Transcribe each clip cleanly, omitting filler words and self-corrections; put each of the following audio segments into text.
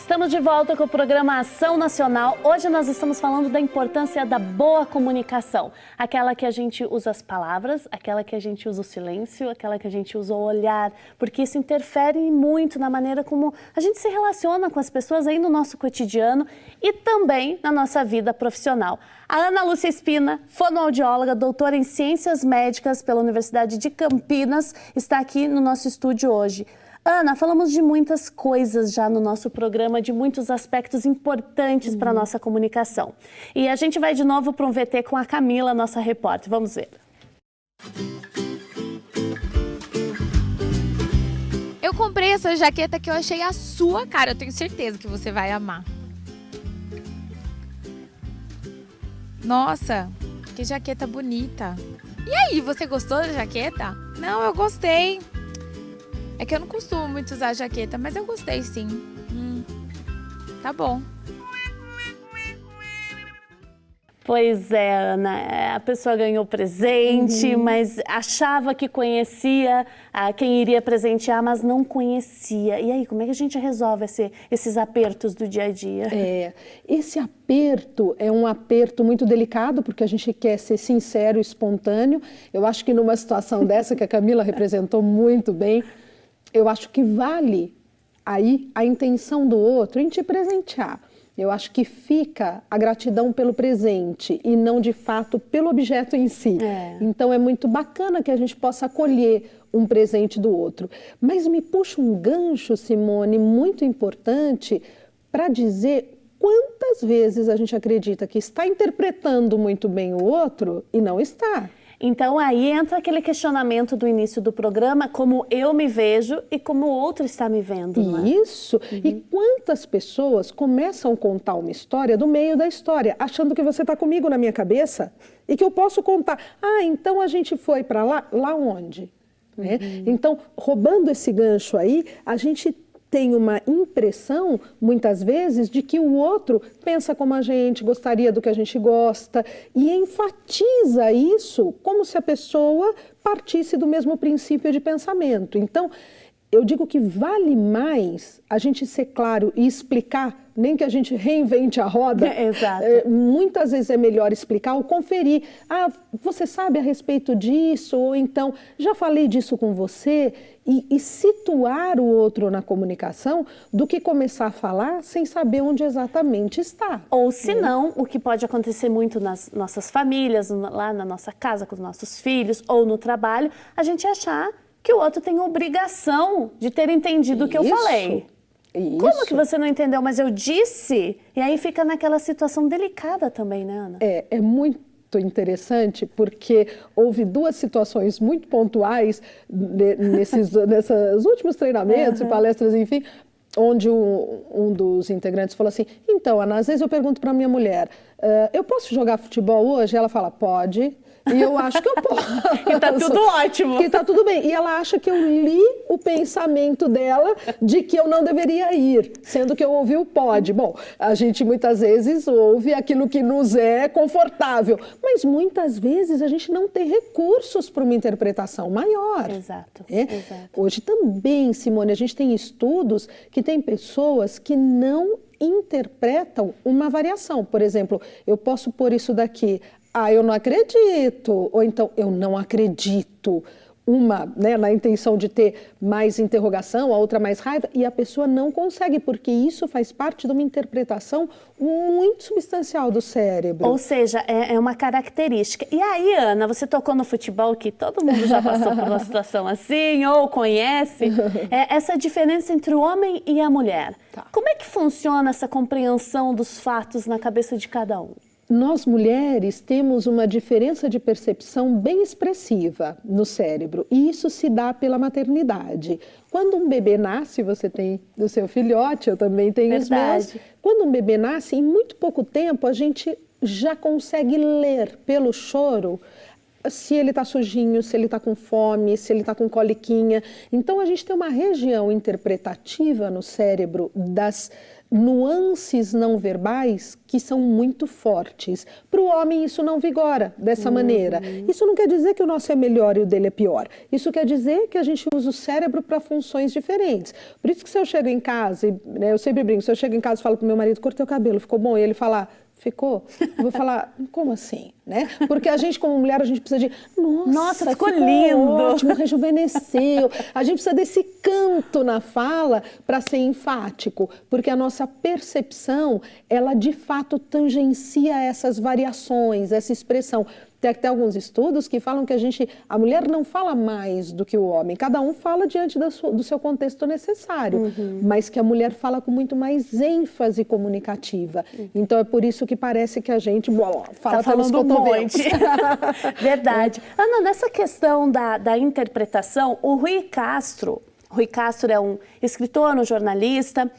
Estamos de volta com o programa Ação Nacional. Hoje nós estamos falando da importância da boa comunicação. Aquela que a gente usa as palavras, aquela que a gente usa o silêncio, aquela que a gente usa o olhar, porque isso interfere muito na maneira como a gente se relaciona com as pessoas aí no nosso cotidiano e também na nossa vida profissional. A Ana Lúcia Espina, fonoaudióloga, doutora em Ciências Médicas pela Universidade de Campinas, está aqui no nosso estúdio hoje. Ana, falamos de muitas coisas já no nosso programa, de muitos aspectos importantes para a nossa comunicação. E a gente vai de novo para um VT com a Camila, nossa repórter. Vamos ver. Eu comprei essa jaqueta que eu achei a sua cara. Eu tenho certeza que você vai amar. Nossa, que jaqueta bonita. E aí, você gostou da jaqueta? Não, eu gostei. É que eu não costumo muito usar jaqueta, mas eu gostei sim. Tá bom. Pois é, Ana, a pessoa ganhou presente, mas achava que conhecia quem iria presentear, mas não conhecia. E aí, como é que a gente resolve esses apertos do dia a dia? Esse aperto é um aperto muito delicado, porque a gente quer ser sincero e espontâneo. Eu acho que numa situação dessa, que a Camila representou muito bem, eu acho que vale aí a intenção do outro em te presentear. Eu acho que fica a gratidão pelo presente e não, de fato, pelo objeto em si. Então, é muito bacana que a gente possa acolher um presente do outro. Mas me puxa um gancho, Simone, muito importante para dizer quantas vezes a gente acredita que está interpretando muito bem o outro e não está. Então, aí entra aquele questionamento do início do programa, como eu me vejo e como o outro está me vendo. Isso. E quantas pessoas começam a contar uma história do meio da história, achando que você está comigo na minha cabeça e que eu posso contar. Então a gente foi para lá? Lá onde? Então, roubando esse gancho aí, a gente tem uma impressão, muitas vezes, de que o outro pensa como a gente, gostaria do que a gente gosta e enfatiza isso como se a pessoa partisse do mesmo princípio de pensamento. Então, eu digo que vale mais a gente ser claro e explicar, nem que a gente reinvente a roda. Exato. Muitas vezes é melhor explicar ou conferir. Você sabe a respeito disso? Ou então, já falei disso com você? E situar o outro na comunicação do que começar a falar sem saber onde exatamente está. Ou se não, o que pode acontecer muito nas nossas famílias, lá na nossa casa, com os nossos filhos, ou no trabalho, a gente achar que o outro tem obrigação de ter entendido o que eu falei. Como que você não entendeu? Mas eu disse. E aí fica naquela situação delicada também, né, Ana? É muito interessante, porque houve duas situações muito pontuais nesses últimos treinamentos e palestras, enfim, onde um dos integrantes falou assim: então, Ana, às vezes eu pergunto para minha mulher, eu posso jogar futebol hoje? Ela fala, pode. E eu acho que eu posso. E tá tudo ótimo. Que tá tudo bem. E ela acha que eu li o pensamento dela de que eu não deveria ir, sendo que eu ouvi o pode. Bom, a gente muitas vezes ouve aquilo que nos é confortável, mas muitas vezes a gente não tem recursos para uma interpretação maior. Exato. Hoje também, Simone, a gente tem estudos que tem pessoas que não interpretam uma variação. Por exemplo, eu posso pôr isso daqui. Eu não acredito, ou então eu não acredito, uma, na intenção de ter mais interrogação, a outra mais raiva, e a pessoa não consegue, porque isso faz parte de uma interpretação muito substancial do cérebro. Ou seja, é uma característica. E aí, Ana, você tocou no futebol, que todo mundo já passou por uma situação assim, ou conhece, essa diferença entre o homem e a mulher. Como é que funciona essa compreensão dos fatos na cabeça de cada um? Nós mulheres temos uma diferença de percepção bem expressiva no cérebro e isso se dá pela maternidade. Quando um bebê nasce, você tem o seu filhote, eu também tenho os meus. Quando um bebê nasce, em muito pouco tempo a gente já consegue ler pelo choro se ele está sujinho, se ele está com fome, se ele está com coliquinha. Então a gente tem uma região interpretativa no cérebro nuances não verbais que são muito fortes. Para o homem isso não vigora dessa maneira. Isso não quer dizer que o nosso é melhor e o dele é pior. Isso quer dizer que a gente usa o cérebro para funções diferentes. Por isso que se eu chego em casa, né, eu sempre brinco, se eu chego em casa e falo para o meu marido, cortei o cabelo, ficou bom? E ele falar, ficou? Eu vou falar, como assim? Né? Porque a gente, como mulher, a gente precisa de, nossa, ficou lindo, ótimo, rejuvenesceu. A gente precisa desse canto na fala para ser enfático, porque a nossa percepção, ela de fato tangencia essas variações, essa expressão. Tem até alguns estudos que falam que a mulher não fala mais do que o homem, cada um fala diante do seu contexto necessário, mas que a mulher fala com muito mais ênfase comunicativa. Então é por isso que parece que a gente fala pelos cotovelos. Verdade. Ana, nessa questão da interpretação, o Rui Castro é um escritor, um jornalista.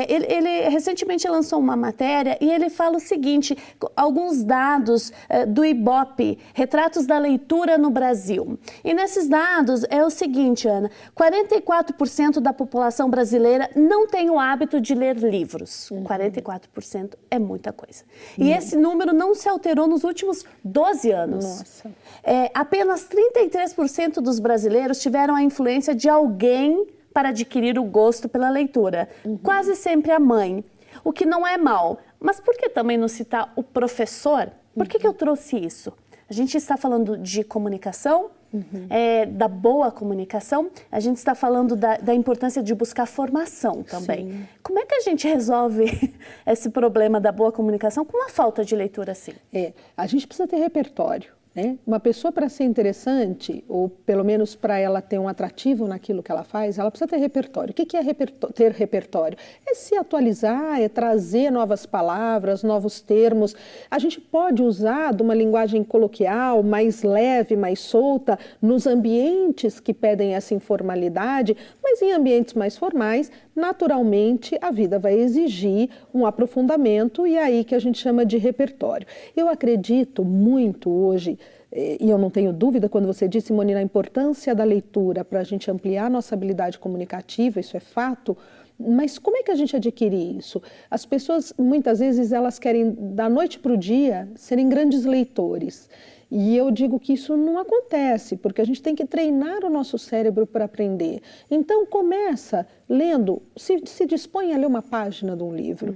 Ele recentemente lançou uma matéria e ele fala o seguinte, alguns dados do Ibope, Retratos da Leitura no Brasil. E nesses dados é o seguinte, Ana, 44% da população brasileira não tem o hábito de ler livros. 44% é muita coisa. E esse número não se alterou nos últimos 12 anos. Nossa. Apenas 33% dos brasileiros tiveram a influência de alguém para adquirir o gosto pela leitura. Quase sempre a mãe, o que não é mal. Mas por que também não citar o professor? Por que eu trouxe isso? A gente está falando de comunicação, da boa comunicação, a gente está falando da importância de buscar formação também. Sim. Como é que a gente resolve esse problema da boa comunicação com uma falta de leitura assim? A gente precisa ter repertório. Uma pessoa, para ser interessante, ou pelo menos para ela ter um atrativo naquilo que ela faz, ela precisa ter repertório. O que é ter repertório? É se atualizar, é trazer novas palavras, novos termos. A gente pode usar de uma linguagem coloquial, mais leve, mais solta, nos ambientes que pedem essa informalidade, mas em ambientes mais formais, naturalmente, a vida vai exigir um aprofundamento e é aí que a gente chama de repertório. Eu acredito muito hoje, e eu não tenho dúvida quando você disse, Simone, na importância da leitura para a gente ampliar nossa habilidade comunicativa, isso é fato, mas como é que a gente adquire isso? As pessoas, muitas vezes, elas querem, da noite para o dia, serem grandes leitores. E eu digo que isso não acontece, porque a gente tem que treinar o nosso cérebro para aprender. Então, começa lendo, se dispõe a ler uma página de um livro.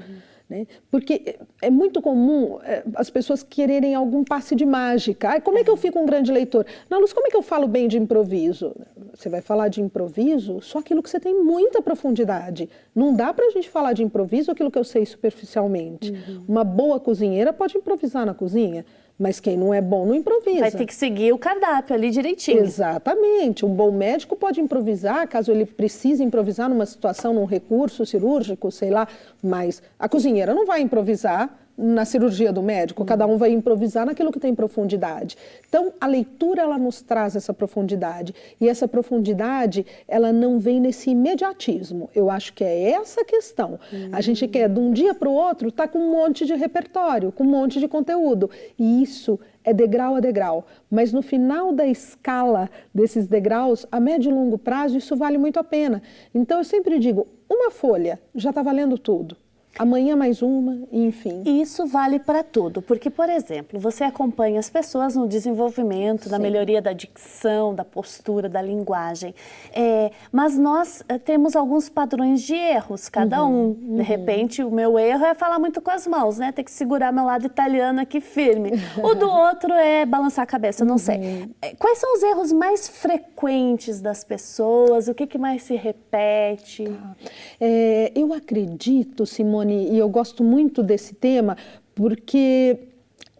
Né? Porque é muito comum as pessoas quererem algum passe de mágica. Como é que eu fico um grande leitor? Na Luz, como é que eu falo bem de improviso? Você vai falar de improviso só aquilo que você tem muita profundidade. Não dá para a gente falar de improviso aquilo que eu sei superficialmente. Uma boa cozinheira pode improvisar na cozinha, mas quem não é bom não improvisa. Vai ter que seguir o cardápio ali direitinho. Exatamente. Um bom médico pode improvisar, caso ele precise improvisar numa situação, num recurso cirúrgico, sei lá, mas a cozinheira não vai improvisar na cirurgia do médico, cada um vai improvisar naquilo que tem profundidade. Então, a leitura, ela nos traz essa profundidade, e essa profundidade, ela não vem nesse imediatismo. Eu acho que é essa a questão. A gente quer, de um dia para o outro, estar com um monte de repertório, com um monte de conteúdo, e isso é degrau a degrau, mas no final da escala desses degraus, a médio e longo prazo, isso vale muito a pena. Então, eu sempre digo, uma folha já está valendo tudo. Amanhã mais uma, enfim. E isso vale para tudo, porque, por exemplo, você acompanha as pessoas no desenvolvimento, na melhoria da dicção, da postura, da linguagem, mas nós temos alguns padrões de erros, cada um. De repente, o meu erro é falar muito com as mãos, né? Tem que segurar meu lado italiano aqui firme. O do outro é balançar a cabeça, não sei. Quais são os erros mais frequentes das pessoas? O que mais se repete? Eu acredito, Simone, e eu gosto muito desse tema, porque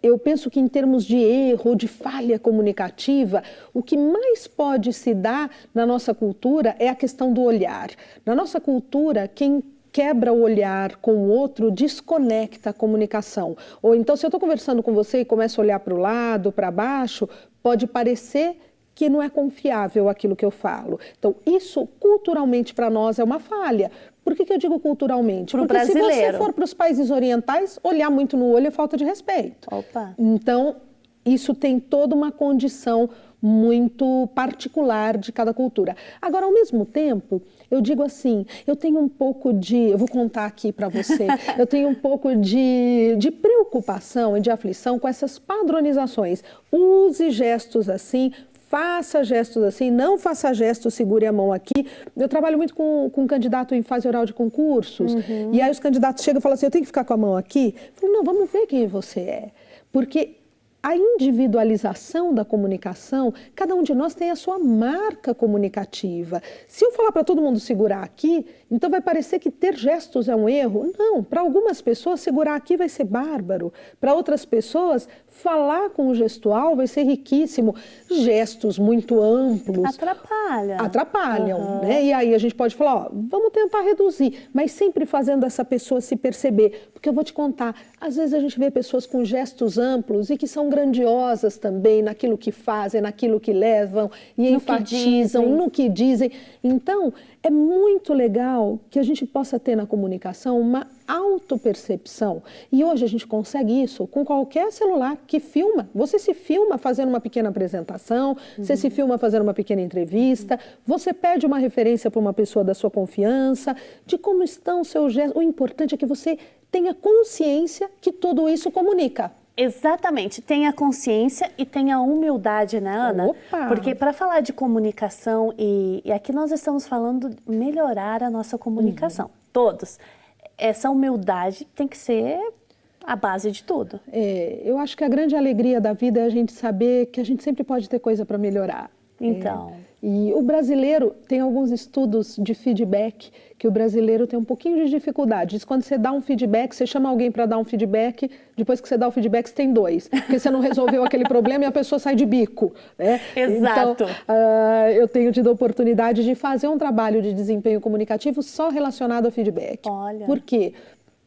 eu penso que em termos de erro, de falha comunicativa, o que mais pode se dar na nossa cultura é a questão do olhar. Na nossa cultura, quem quebra o olhar com o outro desconecta a comunicação. Ou então, se eu estou conversando com você e começo a olhar para o lado, para baixo, pode parecer que não é confiável aquilo que eu falo. Então, isso culturalmente para nós é uma falha. Por que eu digo culturalmente? Pro Porque brasileiro. Se você for para os países orientais, olhar muito no olho é falta de respeito. Opa. Então, isso tem toda uma condição muito particular de cada cultura. Agora, ao mesmo tempo, eu digo assim, eu tenho um pouco eu vou contar aqui para você, eu tenho um pouco de preocupação e de aflição com essas padronizações. Use gestos assim, faça gestos assim, não faça gestos, segure a mão aqui. Eu trabalho muito com candidato em fase oral de concursos, e aí os candidatos chegam e falam assim, eu tenho que ficar com a mão aqui? Eu falo, não, vamos ver quem você é. Porque a individualização da comunicação, cada um de nós tem a sua marca comunicativa. Se eu falar para todo mundo segurar aqui, então vai parecer que ter gestos é um erro. Não, para algumas pessoas segurar aqui vai ser bárbaro. Para outras pessoas, falar com o gestual vai ser riquíssimo. Gestos muito amplos atrapalham, né? E aí a gente pode falar, ó, vamos tentar reduzir, mas sempre fazendo essa pessoa se perceber. Porque eu vou te contar, às vezes a gente vê pessoas com gestos amplos e que são grandiosas também naquilo que fazem, naquilo que levam e enfatizam, no que dizem. Então, é muito legal que a gente possa ter na comunicação uma autopercepção. E hoje a gente consegue isso com qualquer celular que filma. Você se filma fazendo uma pequena apresentação, você se filma fazendo uma pequena entrevista, você pede uma referência para uma pessoa da sua confiança, de como estão os seus gestos. O importante é que você tenha consciência que tudo isso comunica. Exatamente, tenha consciência e tenha humildade, né, Ana? Opa. Porque para falar de comunicação, e aqui nós estamos falando de melhorar a nossa comunicação, todos. Essa humildade tem que ser a base de tudo. Eu acho que a grande alegria da vida é a gente saber que a gente sempre pode ter coisa para melhorar. Então... E o brasileiro, tem alguns estudos de feedback, que o brasileiro tem um pouquinho de dificuldade. Diz, quando você dá um feedback, você chama alguém para dar um feedback, depois que você dá o feedback, você tem dois. Porque você não resolveu aquele problema e a pessoa sai de bico. Né? Exato. Então, eu tenho tido a oportunidade de fazer um trabalho de desempenho comunicativo só relacionado ao feedback. Olha. Por quê?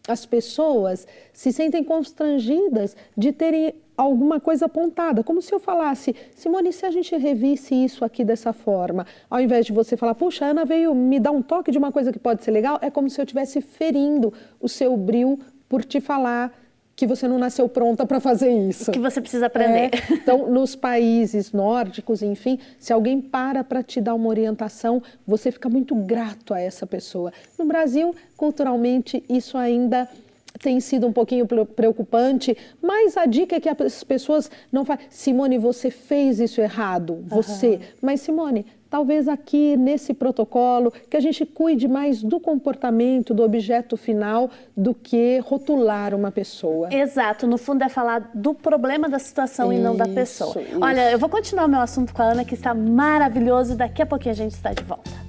As pessoas se sentem constrangidas de terem alguma coisa apontada, como se eu falasse, Simone, se a gente revisse isso aqui dessa forma, ao invés de você falar, puxa, a Ana veio me dar um toque de uma coisa que pode ser legal, é como se eu estivesse ferindo o seu brio por te falar que você não nasceu pronta para fazer isso. Que você precisa aprender. Então, nos países nórdicos, enfim, se alguém para te dar uma orientação, você fica muito grato a essa pessoa. No Brasil, culturalmente, isso ainda tem sido um pouquinho preocupante, mas a dica é que as pessoas não fazem. Simone, você fez isso errado, você. Mas, Simone, talvez aqui nesse protocolo, que a gente cuide mais do comportamento, do objeto final, do que rotular uma pessoa. Exato, no fundo é falar do problema da situação e não da pessoa. Isso. Olha, eu vou continuar o meu assunto com a Ana, que está maravilhoso, e daqui a pouquinho a gente está de volta.